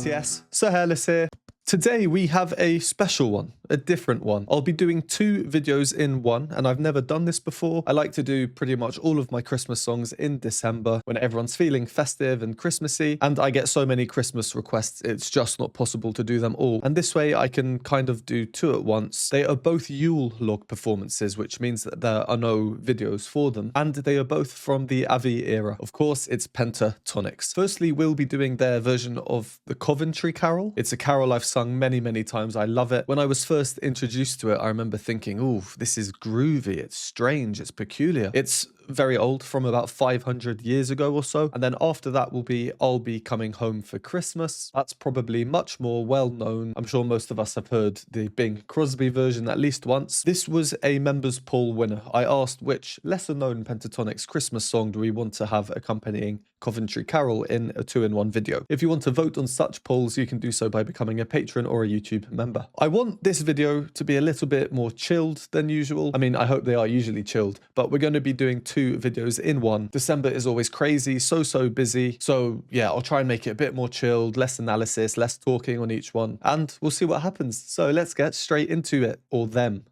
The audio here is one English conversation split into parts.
Yes, Sir Hairless here. Today we have a special one, a different one. I'll be doing two videos in one, and I've never done this before. I like to do pretty much all of my Christmas songs in December when everyone's feeling festive and Christmassy, and I get so many Christmas requests, it's just not possible to do them all. And this way I can kind of do two at once. They are both Yule log performances, which means that there are no videos for them, and they are both from the Avi era. Of course, it's Pentatonix. Firstly, we'll be doing their version of the Coventry Carol. It's a carol I've sung many times. I love it. When I was first introduced to it, I remember thinking, ooh, this is groovy, it's strange, it's peculiar. It's very old, from about 500 years ago or so. And then after that will be I'll Be Coming Home for Christmas. That's probably much more well known. I'm sure most of us have heard the Bing Crosby version at least once. This was a members poll winner. I asked which lesser known Pentatonix Christmas song do we want to have accompanying Coventry Carol in a 2-in-1 video. If you want to vote on such polls, you can do so by becoming a patron or a YouTube member. I want this video to be a little bit more chilled than usual. I mean, I hope they are usually chilled, but we're going to be doing two videos in one. December is always crazy, so busy. So yeah, I'll try and make it a bit more chilled, less analysis, less talking on each one, and we'll see what happens. So let's get straight into it, or them.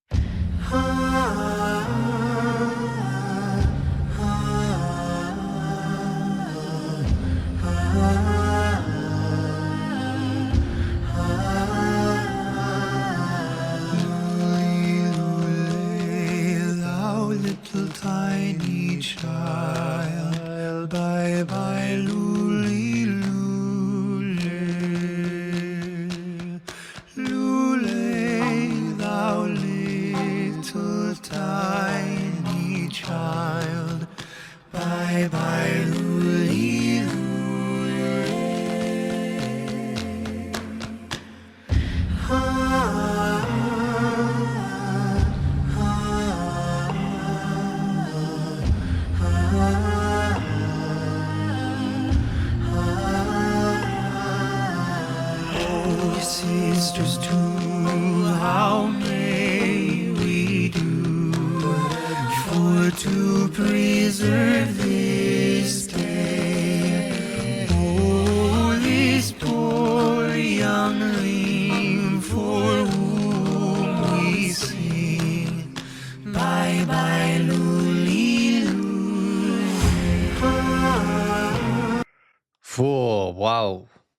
Tiny child, bye bye, lule, lule, lule, thou little tiny child, bye bye, lule, lule. Sisters too, how may we do for to preserve this day? Oh, this poor youngling for whom we sing, bye bye, lule, lule. Oh,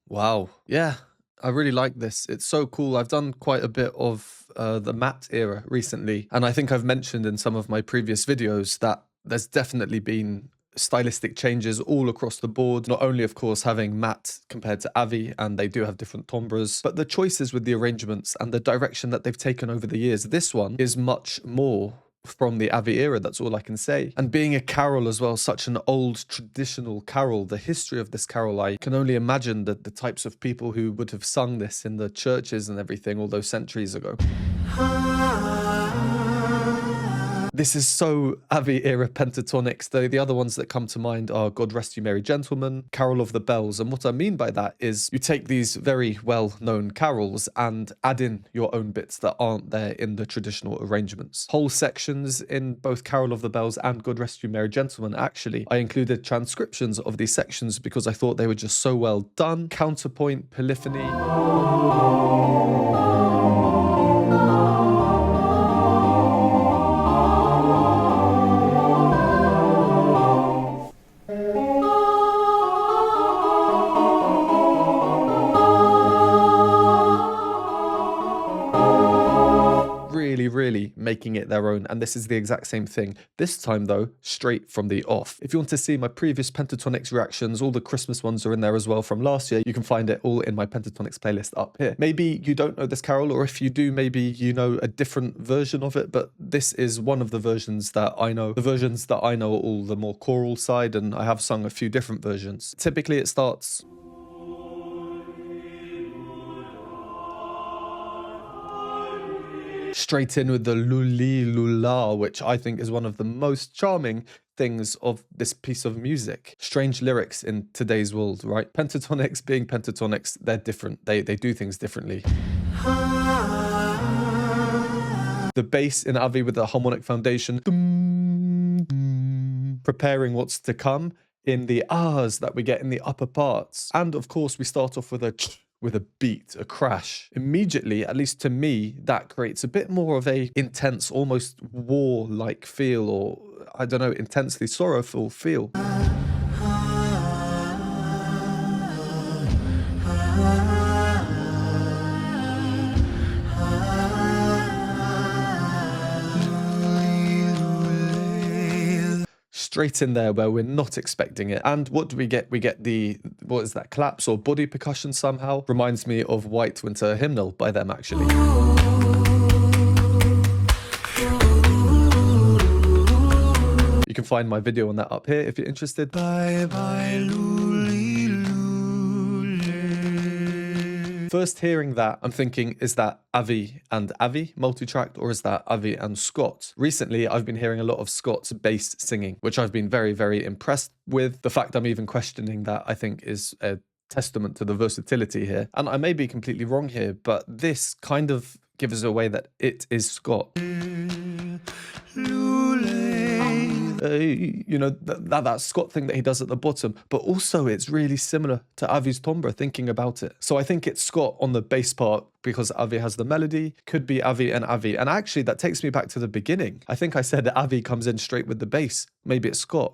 wow. Yeah. I really like this. It's so cool. I've done quite a bit of the matte era recently, and I think I've mentioned in some of my previous videos that there's definitely been stylistic changes all across the board. Not only, of course, having matte compared to Avi, and they do have different timbres, but the choices with the arrangements and the direction that they've taken over the years. This one is much more from the Avi era, that's all I can say. And being a carol as well, such an old traditional carol, the history of this carol, I can only imagine that the types of people who would have sung this in the churches and everything all those centuries ago. This is so Avi era Pentatonix. The other ones that come to mind are God Rest You Merry Gentlemen, Carol of the Bells. And what I mean by that is you take these very well-known carols and add in your own bits that aren't there in the traditional arrangements. Whole sections in both Carol of the Bells and God Rest You Merry Gentlemen, actually. I included transcriptions of these sections because I thought they were just so well done. Counterpoint, polyphony. Really making it their own, and this is the exact same thing. This time though, straight from the off. If you want to see my previous Pentatonix reactions, all the Christmas ones are in there as well from last year. You can find it all in my Pentatonix playlist up here. Maybe you don't know this carol, or if you do, maybe you know a different version of it, but this is one of the versions that I know. The versions that I know are all the more choral side, and I have sung a few different versions. Typically it starts straight in with the luli lula, which I think is one of the most charming things of this piece of music. Strange lyrics in today's world, right? Pentatonix being Pentatonix, they're different. They do things differently. The bass in Avi with the harmonic foundation, preparing what's to come in the ahs that we get in the upper parts. And of course, we start off with a with a beat, a crash. Immediately, at least to me, that creates a bit more of a intense, almost war-like feel, or I don't know, intensely sorrowful feel. Straight in there where we're not expecting it. And what do we get? We get the, what is that, claps or body percussion somehow? Reminds me of White Winter Hymnal by them, actually. You can find my video on that up here if you're interested. Bye bye, First hearing that, I'm thinking, is that Avi and Avi multi-tracked, or is that Avi and Scott? Recently, I've been hearing a lot of Scott's bass singing, which I've been very, very impressed with. The fact I'm even questioning that, I think, is a testament to the versatility here. And I may be completely wrong here, but this kind of gives away that it is Scott. You know, that Scott thing that he does at the bottom, but also it's really similar to Avi's timbre, thinking about it. So I think it's Scott on the bass part because Avi has the melody, could be Avi. And actually that takes me back to the beginning. I think I said Avi comes in straight with the bass. Maybe it's Scott.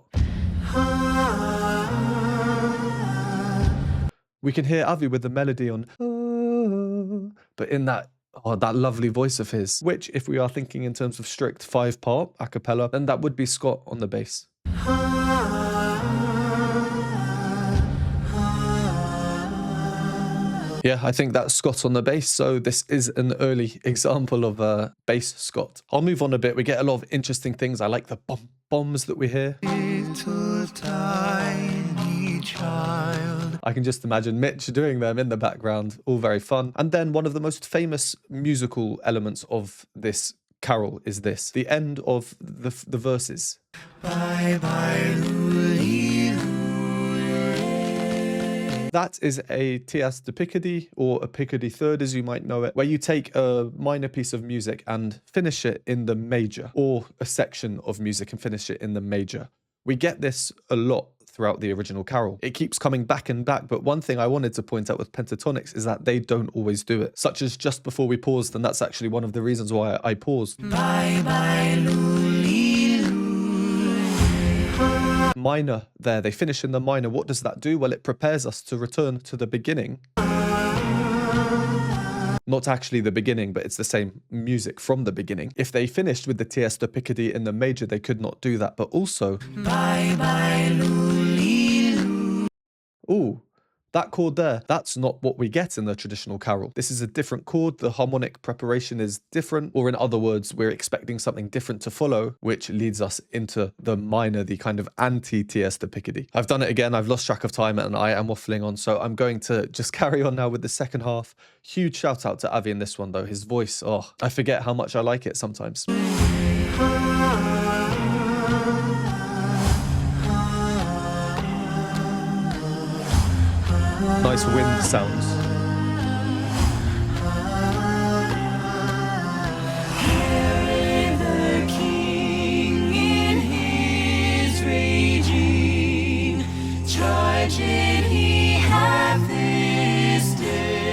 We can hear Avi with the melody on, but in that, oh, that lovely voice of his, which, if we are thinking in terms of strict 5-part a cappella, then that would be Scott on the bass. Yeah, I think that's Scott on the bass, so this is an early example of bass Scott. I'll move on a bit. We get a lot of interesting things. I like the bombs that we hear. little tiny child. I can just imagine Mitch doing them in the background, all very fun. And then one of the most famous musical elements of this carol is this, the end of the verses. Bye bye, That is a tierce de Picardy, or a Picardy third as you might know it, where you take a minor piece of music and finish it in the major, or a section of music and finish it in the major. We get this a lot throughout the original carol. It keeps coming back and back, but one thing I wanted to point out with Pentatonix is that they don't always do it, such as just before we paused, and that's actually one of the reasons why I paused. bye bye, Minor there, they finish in the minor. What does that do? Well, it prepares us to return to the beginning. Not actually the beginning, but it's the same music from the beginning. If they finished with the tierce de Picardy in the major, they could not do that. But also, bye bye, ooh, that chord there, that's not what we get in the traditional carol. This is a different chord. The harmonic preparation is different, or in other words, we're expecting something different to follow, which leads us into the minor, the kind of anti-tierce de Picardy. I've done it again. I've lost track of time and I am waffling on, so I'm going to just carry on now with the second half. Huge shout out to Avi in this one though. His voice, oh, I forget how much I like it sometimes. Nice wind sounds. the king in his raging, charge it he hath this day.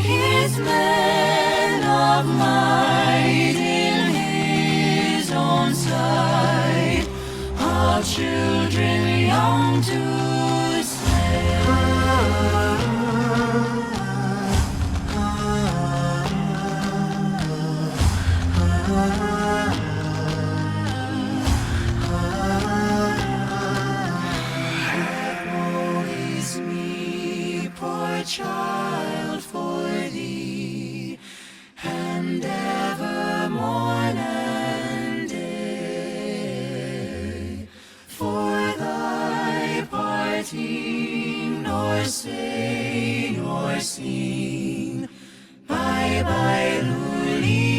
His men of might in his own sight, all children young to child for thee, and ever morn and day, for thy parting, nor say nor sing, bye bye, luli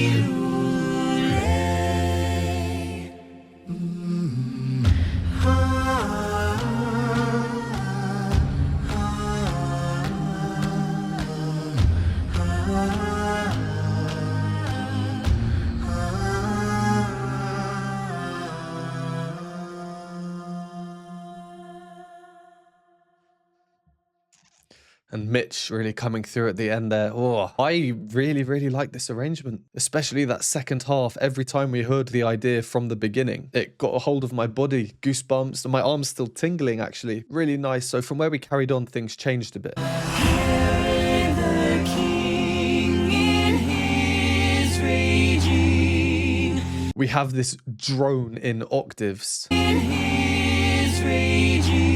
And Mitch really coming through at the end there. Oh, I really, really like this arrangement, especially that second half. Every time we heard the idea from the beginning, it got a hold of my body, goosebumps, and my arm's still tingling, actually. Really nice. So from where we carried on, things changed a bit. Herod the king in his raging. We have this drone in octaves. In his raging.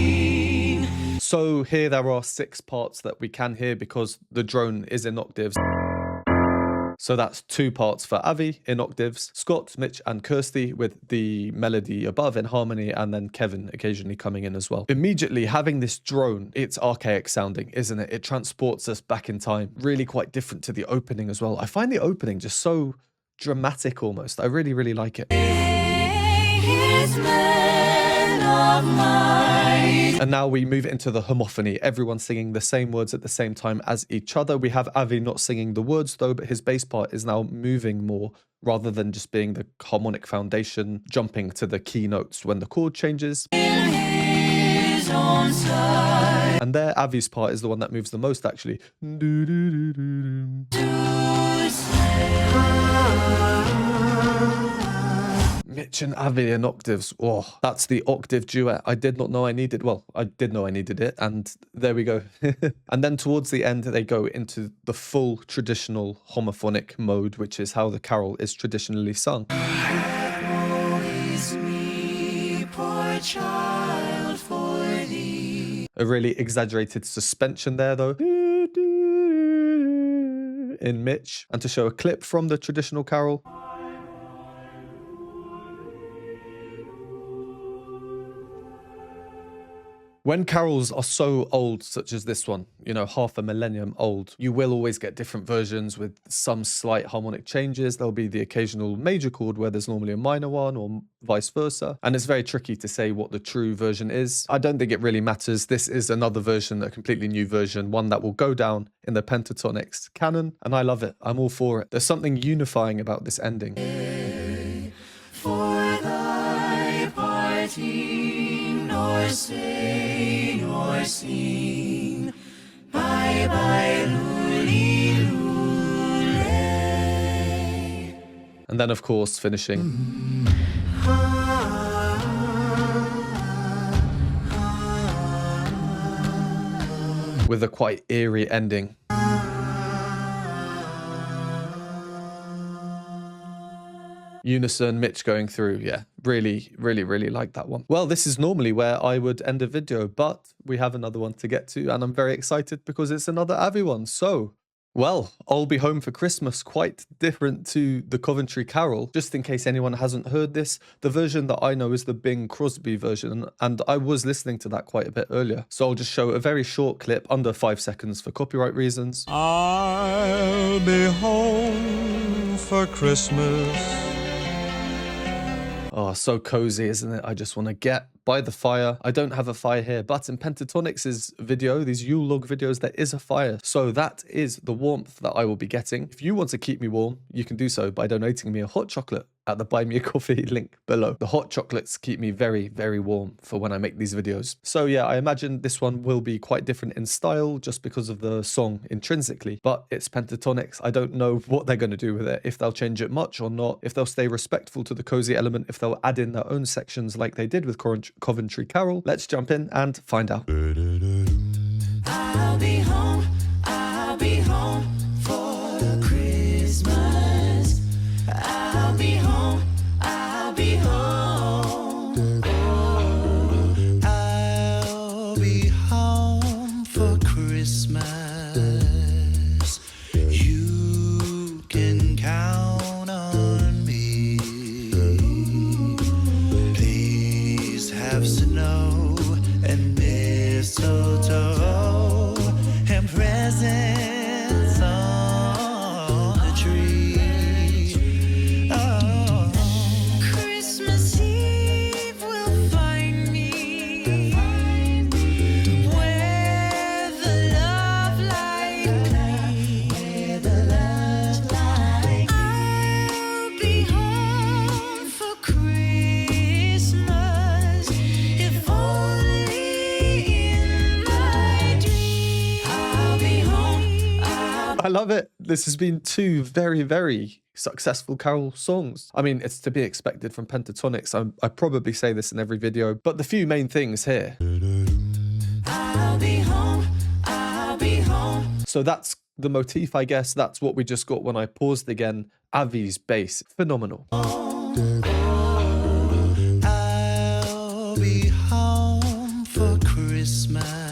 So here there are 6 parts that we can hear because the drone is in octaves. So that's 2 parts for Avi in octaves, Scott, Mitch and Kirsty with the melody above in harmony, and then Kevin occasionally coming in as well. Immediately having this drone, it's archaic sounding, isn't it? It transports us back in time. Really quite different to the opening as well. I find the opening just so dramatic almost. I really, really like it. His men of might. And now we move into the homophony, everyone singing the same words at the same time as each other. We have Avi not singing the words though, but his bass part is now moving more rather than just being the harmonic foundation, jumping to the key notes when the chord changes. In his own sight. And there, Avi's part is the one that moves the most actually. To say. Mitch and Avi in octaves. Oh, that's the octave duet. I did not know I needed. Well, I did know I needed it, and there we go. And then towards the end, they go into the full traditional homophonic mode, which is how the carol is traditionally sung. Woe is me, poor child, for thee. A really exaggerated suspension there, though. In Mitch. And to show a clip from the traditional carol. When carols are so old, such as this one, you know, half a millennium old, you will always get different versions with some slight harmonic changes. There'll be the occasional major chord where there's normally a minor one or vice versa. And it's very tricky to say what the true version is. I don't think it really matters. This is another version, a completely new version, one that will go down in the Pentatonix canon. And I love it. I'm all for it. There's something unifying about this ending. For thy parting, nor say, nor sing. Bye bye, luli, lule. And then, of course, finishing. With a quite eerie ending. Unison, Mitch going through. Yeah, really, really, really like that one. Well, this is normally where I would end a video, but we have another one to get to, and I'm very excited because it's another Avi one. So, well, I'll Be Home for Christmas, quite different to the Coventry Carol. Just in case anyone hasn't heard this, the version that I know is the Bing Crosby version, and I was listening to that quite a bit earlier. So I'll just show a very short clip, under 5 seconds for copyright reasons. I'll be home for Christmas. Oh, so cozy, isn't it? I just want to get by the fire. I don't have a fire here, but in Pentatonix's video, these Yule log videos, there is a fire. So that is the warmth that I will be getting. If you want to keep me warm, you can do so by donating me a hot chocolate at the Buy Me a Coffee link below. The hot chocolates keep me very, very warm for when I make these videos. So yeah, I imagine this one will be quite different in style just because of the song intrinsically, but it's Pentatonix. I don't know what they're going to do with it, if they'll change it much or not, if they'll stay respectful to the cozy element, if they'll add in their own sections like they did with Coventry Carol. Let's jump in and find out. I'll be home for Christmas. I'll be home. I'll be home for Christmas. You can count on me. Please have snow and mistletoe. I love it. This has been two very, very successful Carol songs. I mean, it's to be expected from Pentatonix. I probably say this in every video, but the few main things here. I'll be home, I'll be home. So that's the motif, I guess. That's what we just got when I paused again. Avi's bass, phenomenal. I'll be home for Christmas.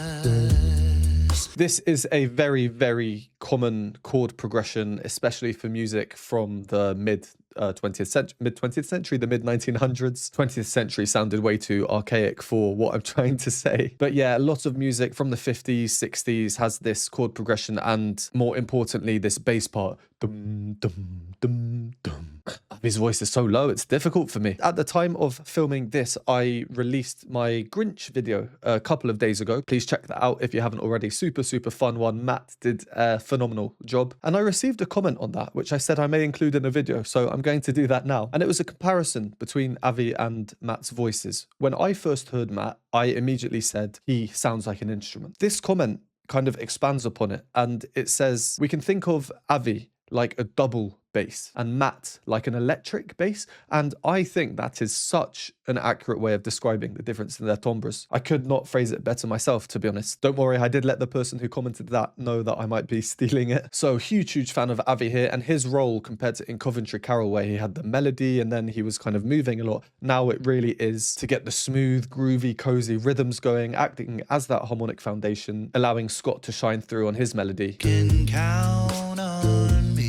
This is a very, very common chord progression, especially for music from the mid 20th century, the mid 1900s. 20th century sounded way too archaic for what I'm trying to say. But yeah, a lot of music from the 50s, 60s has this chord progression and more importantly, this bass part. Dum, dum, dum, dum. His voice is so low, it's difficult for me. At the time of filming this, I released my Grinch video a couple of days ago. Please check that out if you haven't already. Super, super fun one. Matt did a phenomenal job. And I received a comment on that, which I said I may include in a video. So I'm going to do that now. And it was a comparison between Avi and Matt's voices. When I first heard Matt, I immediately said, he sounds like an instrument. This comment kind of expands upon it. And it says, we can think of Avi like a double bass and Matt like an electric bass, and I think that is such an accurate way of describing the difference in their timbres. I could not phrase it better myself, to be honest. Don't worry, I did let the person who commented that know that I might be stealing it. So huge fan of Avi here, and his role compared to in Coventry Carol, where he had the melody and then he was kind of moving a lot. Now it really is to get the smooth, groovy, cozy rhythms going, acting as that harmonic foundation, allowing Scott to shine through on his melody. Can count on me.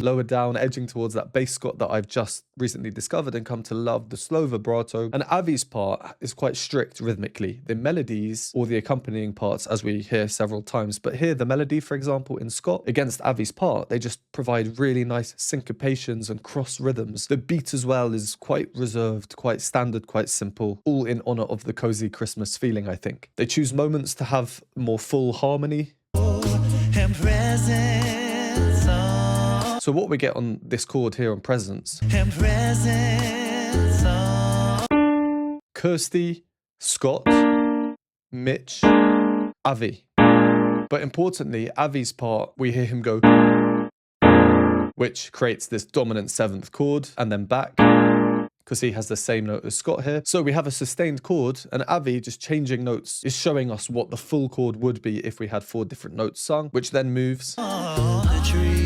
Lower down, edging towards that bass Scott that I've just recently discovered and come to love, the slow vibrato. And Avi's part is quite strict rhythmically. The melodies or the accompanying parts, as we hear several times, but here the melody, for example, in Scott against Avi's part, they just provide really nice syncopations and cross rhythms. The beat as well is quite reserved, quite standard, quite simple, all in honor of the cozy Christmas feeling, I think. They choose moments to have more full harmony. And presents on. So what we get on this chord here on Presents. And presents on. Kirsty, Scott, Mitch, Avi. But importantly, Avi's part, we hear him go, which creates this dominant seventh chord, and then back, because he has the same note as Scott here. So we have a sustained chord, and Avi just changing notes is showing us what the full chord would be if we had 4 different notes sung, which then moves. On the tree.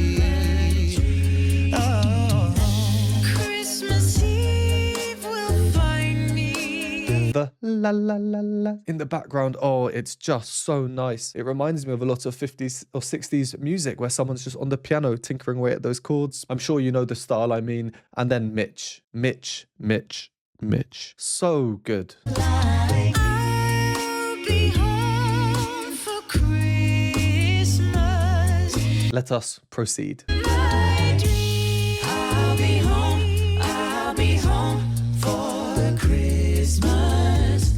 Christmas Eve will find me. The la la la la in the background. Oh, it's just so nice. It reminds me of a lot of 50s or 60s music where someone's just on the piano tinkering away at those chords. I'm sure you know the style I mean. And then Mitch. So good. I'll be home for Christmas. Let us proceed. My dream. I'll be home for Christmas.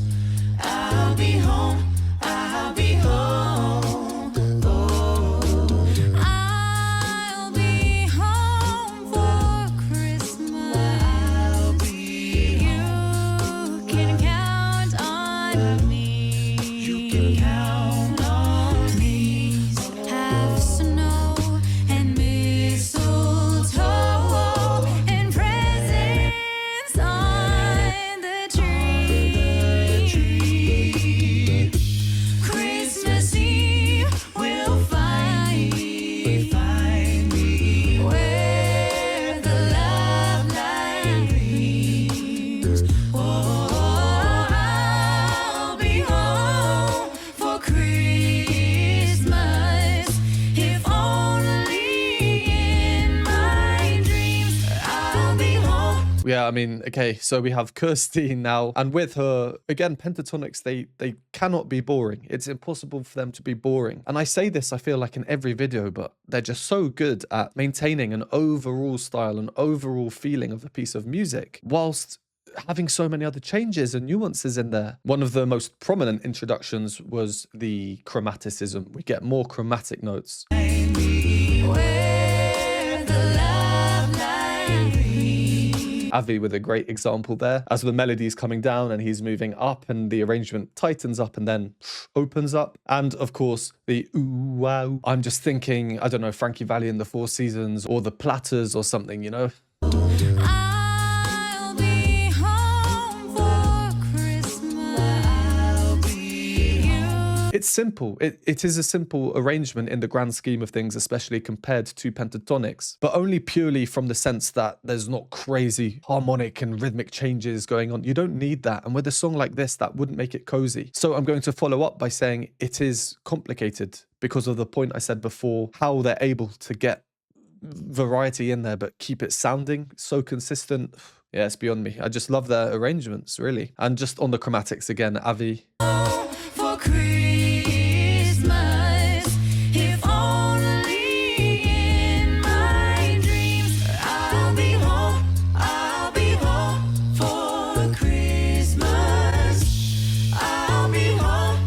I'll be home. Oh, I'll be home for Christmas. You can count on me. You can count on me. Have snow and mistletoe and presents on the tree. Christmas Eve will find me where the love light gleams. Oh, I'll be home for Christmas, if only in my dreams. I'll be home. Yeah, I mean, okay, so we have Kirsty now, and with her, again, Pentatonix, they cannot be boring. It's impossible for them to be boring. And I say this, I feel like in every video, but they're just so good at maintaining an overall style, an overall feeling of a piece of music, whilst having so many other changes and nuances in there. One of the most prominent introductions was the chromaticism. We get more chromatic notes. Where the love light gleams. Avi with a great example there. As the melody's coming down and he's moving up and the arrangement tightens up and then opens up. And of course, the ooh wow. I'm just thinking, I don't know, Frankie Valli and the Four Seasons or the Platters or something, you know? I'll be home for Christmas. I'll be home. It's simple. It is a simple arrangement in the grand scheme of things, especially compared to Pentatonix, but only purely from the sense that there's not crazy harmonic and rhythmic changes going on. You don't need that. And with a song like this, that wouldn't make it cozy. So I'm going to follow up by saying it is complicated because of the point I said before, how they're able to get variety in there, but keep it sounding so consistent. Yeah, it's beyond me. I just love their arrangements, really. And just on the chromatics again, Avi. For Christmas, if only in my dreams, I'll be home for Christmas. I'll be home.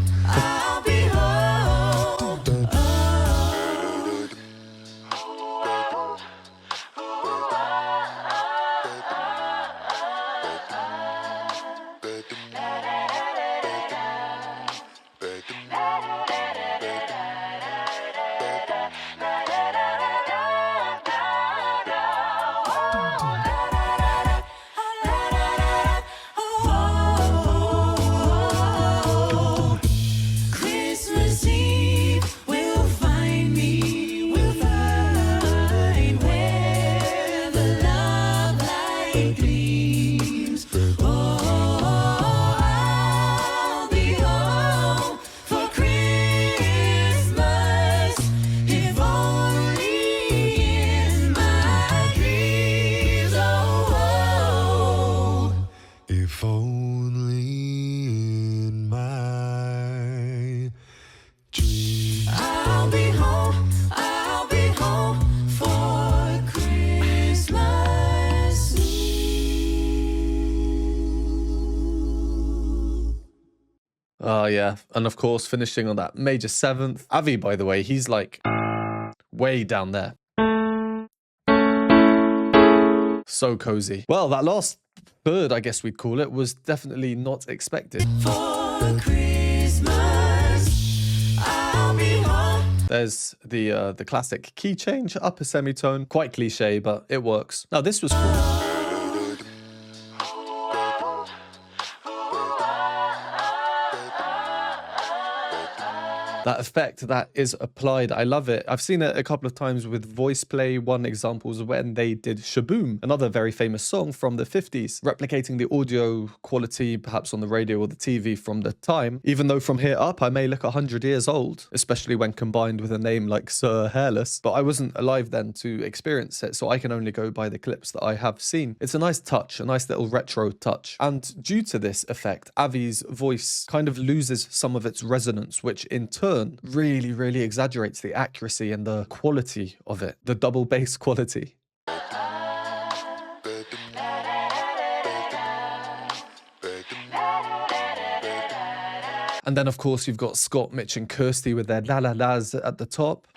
Christmas Eve will find me, where the love light gleams. Oh, I'll be home for Christmas, if only in my dreams. Oh, If only in my dreams. I'll be home for Christmas Eve. Oh, yeah. And of course, finishing on that major seventh. Avi, by the way, he's like way down there. So cozy. Well, that last third, I guess we'd call it, was definitely not expected. For Christmas, I'll be home. There's the classic key change, upper semitone. Quite cliche, but it works. Now, this was cool. That effect that is applied, I love it. I've seen it a couple of times with voice play. One example was when they did Shaboom, another very famous song from the 50s, replicating the audio quality perhaps on the radio or the TV from the time. Even though from here up I may look 100 years old, especially when combined with a name like Sir Hairless, but I wasn't alive then to experience it, so I can only go by the clips that I have seen. It's a nice touch, a nice little retro touch. And due to this effect, Avi's voice kind of loses some of its resonance, which in turn really exaggerates the accuracy and the quality of it, the double bass quality. And then of course you've got Scott, Mitch and Kirsty with their la la las at the top.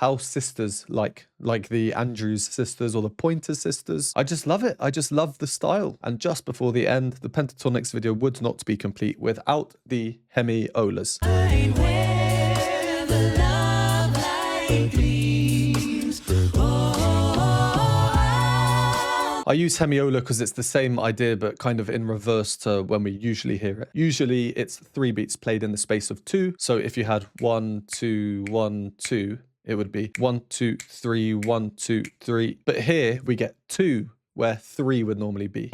House sisters, like the Andrews sisters or the Pointer sisters. I just love it. I just love the style. And just before the end, the Pentatonix video would not be complete without the hemiolas. Where the love light gleams. I use hemiola because it's the same idea, but kind of in reverse to when we usually hear it. Usually it's 3 beats played in the space of 2. So if you had 1, 2, 1, 2, it would be 1, 2, 3, 1, 2, 3. But here we get 2, where 3 would normally be.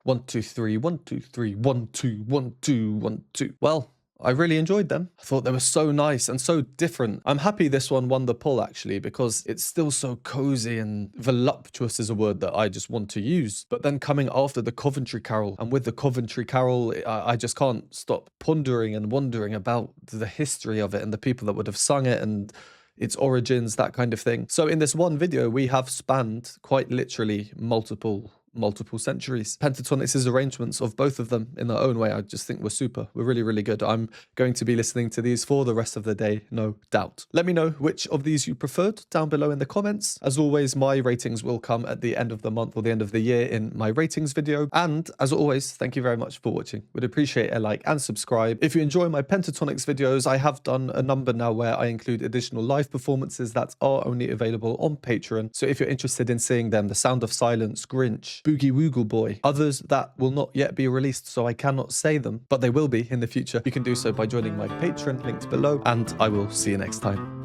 1, 2, 3, 1, 2, 3, 1, 2, 1, 2, 1, 2. Well, I really enjoyed them. I thought they were so nice and so different. I'm happy this one won the poll actually, because it's still so cozy, and voluptuous is a word that I just want to use. But then coming after the Coventry Carol, and with the Coventry Carol, I just can't stop pondering and wondering about the history of it and the people that would have sung it and its origins, that kind of thing. So in this one video, we have spanned quite literally multiple multiple centuries. Pentatonix's arrangements of both of them in their own way, I just think were super. Were really, really good. I'm going to be listening to these for the rest of the day, no doubt. Let me know which of these you preferred down below in the comments. As always, my ratings will come at the end of the month or the end of the year in my ratings video. And as always, thank you very much for watching. Would appreciate a like and subscribe. If you enjoy my Pentatonix videos, I have done a number now where I include additional live performances that are only available on Patreon. So if you're interested in seeing them, The Sound of Silence, Grinch, Boogie Woogle Boy, others that will not yet be released, so I cannot say them, but they will be in the future, you can do so by joining my Patreon linked below, and I will see you next time.